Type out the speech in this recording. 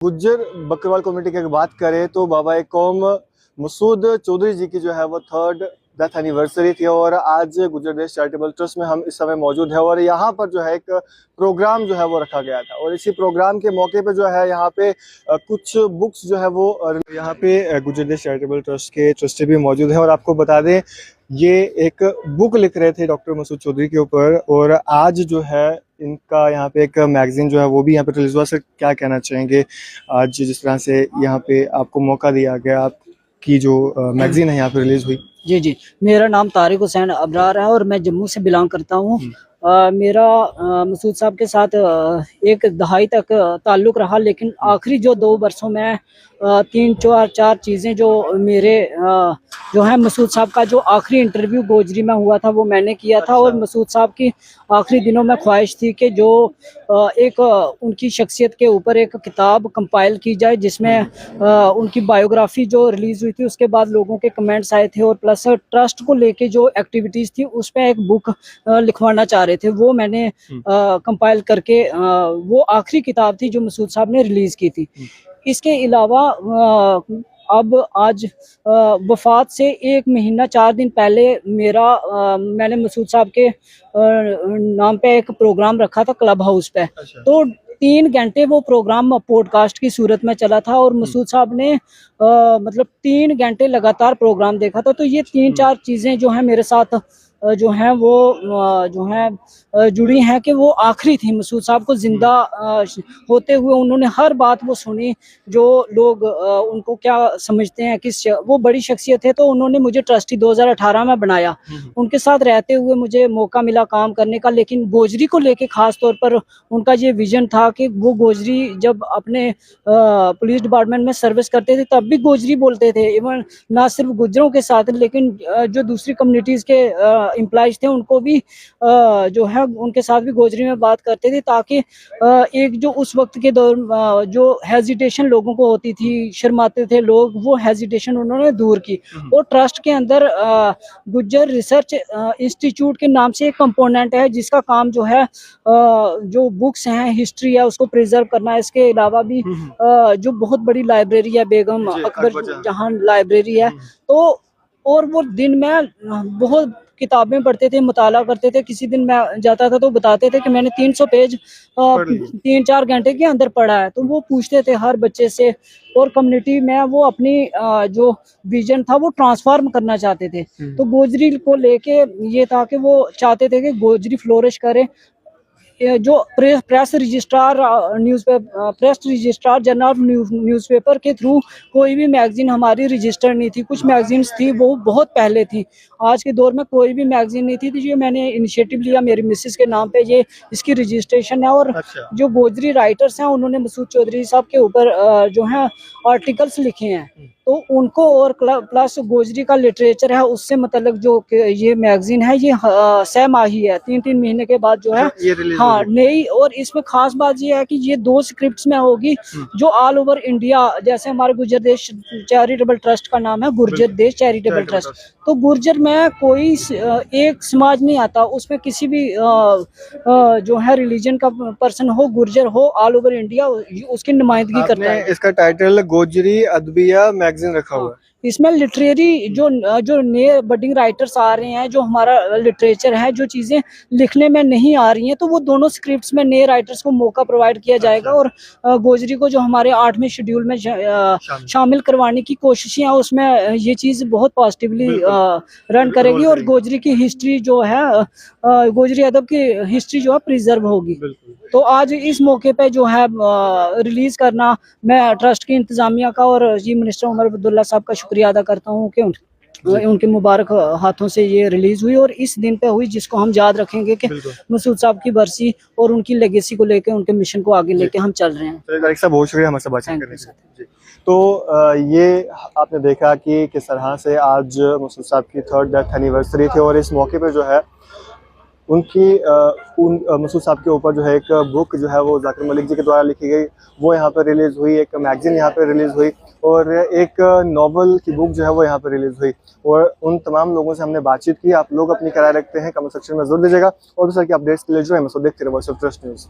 Gujjar Bakarwal community की अगर बात करें तो बाबा कौम मसूद चौधरी जी की जो है वो 3rd डेथ एनिवर्सरी थी और आज गुज्जर देश चैरिटेबल ट्रस्ट में हम इस समय मौजूद है और यहाँ पर जो है एक प्रोग्राम जो है वो रखा गया था और इसी प्रोग्राम के मौके पे जो है यहाँ पे कुछ बुक्स जो है वो यहाँ पे गुज्जर देश चैरिटेबल ट्रस्ट के ट्रस्टी भी मौजूद हैं और आपको बता दें ये एक बुक लिख रहे थे डॉक्टर मसूद चौधरी के ऊपर और आज जो है इनका यहाँ पे एक मैगजीन जो है वो भी यहाँ पे रिलीज हुआ। सर क्या कहना चाहेंगे आज जिस तरह से यहाँ पे आपको मौका दिया गया, आपकी जो मैगजीन है यहाँ पे रिलीज हुई? जी, मेरा नाम तारिक हुसैन अबरार है और मैं जम्मू से बिलोंग करता हूँ। मेरा मसूद साहब के साथ एक दहाई तक ताल्लुक़ रहा, लेकिन आखिरी जो 2 वर्षों में 3-4 चीज़ें जो मेरे जो है मसूद साहब का जो आखिरी इंटरव्यू गोजरी में हुआ था वो मैंने किया था। और मसूद साहब की आखिरी दिनों में ख्वाहिश थी कि जो एक उनकी शख्सियत के ऊपर एक किताब कंपाइल की जाए जिसमें उनकी बायोग्राफी जो रिलीज़ हुई थी उसके बाद लोगों के कमेंट्स आए थे और प्लस ट्रस्ट को लेके जो एक्टिविटीज़ थी उस पर एक बुक लिखवाना चाह रहे थे। वो मैंने कंपाइल करके वो आखिरी किताब थी जो मसूद साहब ने रिलीज़ की थी। इसके अलावा अब आज वफात से 1 महीना 4 दिन पहले मैंने मसूद साहब के नाम पे एक प्रोग्राम रखा था क्लब हाउस पे। तो 3 घंटे वो प्रोग्राम पॉडकास्ट की सूरत में चला था और मसूद साहब ने मतलब 3 घंटे लगातार प्रोग्राम देखा था। तो ये 3-4 चीज़ें जो हैं मेरे साथ जो हैं वो जो हैं जुड़ी हैं कि वो आखिरी थी मसूद साहब को जिंदा होते हुए उन्होंने हर बात वो सुनी जो लोग उनको क्या समझते हैं वो बड़ी शख्सियत है। तो उन्होंने मुझे ट्रस्टी 2018 में बनाया। उनके साथ रहते हुए मुझे मौका मिला काम करने का, लेकिन गोजरी को लेके खास तौर पर उनका ये विजन था कि वो गोजरी जब अपने पुलिस डिपार्टमेंट में सर्विस करते थे तब भी गोजरी बोलते थे। इवन ना सिर्फ गुजरों के साथ लेकिन जो दूसरी कम्युनिटीज़ के एम्प्लॉइज थे उनको भी जो है उनके साथ भी गोजरी में बात करते थे ताकि एक जो उस वक्त के दौर जो हेजिटेशन लोगों को होती थी, शर्माते थे लोग, वो हेजिटेशन उन्होंने दूर की। और ट्रस्ट के अंदर गुज्जर रिसर्च इंस्टीट्यूट के नाम से एक कंपोनेंट है जिसका काम जो है जो बुक्स हैं, हिस्ट्री है, उसको प्रिजर्व करना है। इसके अलावा भी जो बहुत बड़ी लाइब्रेरी है, बेगम अकबर जहां लाइब्रेरी है, तो और वो दिन में बहुत किताबें पढ़ते थे, मुताला करते थे। किसी दिन मैं जाता था तो बताते थे कि मैंने 300 पेज 3-4 घंटे के अंदर पढ़ा है। तो वो पूछते थे हर बच्चे से और कम्युनिटी में वो अपनी जो विजन था वो ट्रांसफॉर्म करना चाहते थे। तो गोजरी को लेके ये था कि वो चाहते थे कि गोजरी फ्लोरिश करे। जो प्रेस रजिस्ट्रार जनरल न्यूज़पेपर के थ्रू कोई भी मैगजीन हमारी रजिस्टर्ड नहीं थी। कुछ मैगजीन्स थी वो बहुत पहले थी, आज के दौर में कोई भी मैगजीन नहीं थी। तो ये मैंने इनिशिएटिव लिया, मेरी मिसेस के नाम पे ये इसकी रजिस्ट्रेशन है। और जो गोजरी राइटर्स हैं उन्होंने मसूद चौधरी साहब के ऊपर जो है आर्टिकल्स लिखे हैं, तो उनको और प्लस गोजरी का लिटरेचर है उससे मतलब जो ये मैगजीन है ये 6 माही है, 3-3 महीने के बाद जो है हाँ नई। और इसमें खास बात ये है कि ये 2 स्क्रिप्ट्स में होगी जो ऑल ओवर इंडिया, जैसे हमारे गुर्जर देश चैरिटेबल ट्रस्ट का नाम है गुर्जर देश चैरिटेबल ट्रस्ट, तो गुर्जर में कोई एक समाज नहीं आता, उसमें किसी भी जो है रिलीजन का पर्सन हो, गुर्जर हो, ऑल ओवर इंडिया उसकी नुमाइंदगी करता है। इसका टाइटल गोजरी अदबिया मैगजीन रखा हुआ है। इसमें लिटरेरी जो नए बडिंग राइटर्स आ रहे हैं, जो हमारा लिटरेचर है, जो चीज़ें लिखने में नहीं आ रही हैं, तो वो दोनों स्क्रिप्ट्स में नए राइटर्स को मौका प्रोवाइड किया जाएगा। और गोजरी को जो हमारे 8वें शेड्यूल में शामिल करवाने की कोशिशें हैं उसमें ये चीज़ बहुत पॉजिटिवली रन करेगी और गोजरी की हिस्ट्री जो है गोजरी अदब की हिस्ट्री जो है प्रिजर्व होगी। तो आज इस मौके पे जो है रिलीज करना, मैं ट्रस्ट की इंतजामिया का और चीफ मिनिस्टर उमर अब्दुल्ला साहब का शुक्रिया अदा करता हूँ कि उनके मुबारक हाथों से ये रिलीज हुई और इस दिन पे हुई जिसको हम याद रखेंगे कि मसूद साहब की बरसी और उनकी लेगेसी को लेके, उनके मिशन को आगे लेके हम चल रहे हैं। बहुत शुक्रिया हमारे साथ बातचीत करने के लिए। तो ये आपने देखा कि किस तरह से आज मसूद साहब की 3rd डेथ एनिवर्सरी थी और इस मौके पर जो है उनकी मसूद साहब के ऊपर जो है एक बुक जो है वो जाकिर मलिक जी के द्वारा लिखी गई वो यहाँ पर रिलीज़ हुई, एक मैगजीन यहाँ पर रिलीज़ हुई और एक नॉवल की बुक जो है वो यहाँ पर रिलीज़ हुई। और उन तमाम लोगों से हमने बातचीत की। आप लोग अपनी राय रखते हैं, कमेंट सेक्शन में जरूर दीजिएगा और सर की अपडेट्स के लिए जो है देखते रहे ट्रस्ट न्यूज़।